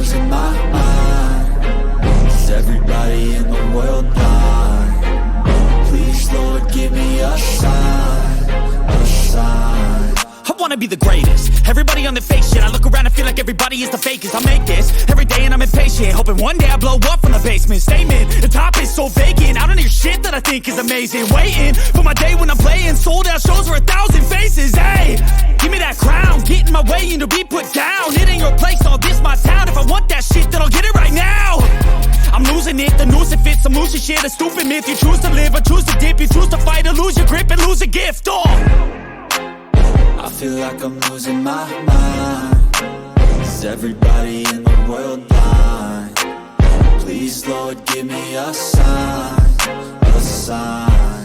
losing my mind. Is everybody in the world blind? Please, Lord, give me a sign, a sign. I wanna be the greatest. Everybody on the fake shit. I look around and feel like everybody is the fakest. I make this every day and I'm impatient, hoping one day I blow up from the basement. Statement, the top is so vacant. I don't hear shit that I think is amazing. Waiting for my day when I'm playing sold out shows for 1,000 faces. Hey, give me that crown, get in my way and to be put down. It ain't your place, all this my town. If I want that shit, then I'll get it right now. I'm losing it, the noose it fits. I'm losing shit, a stupid myth. You choose to live or choose to dip. You choose to fight or lose your grip and lose a gift. I feel like I'm losing my mind. Is everybody in the world blind? Please, Lord, give me a sign, a sign.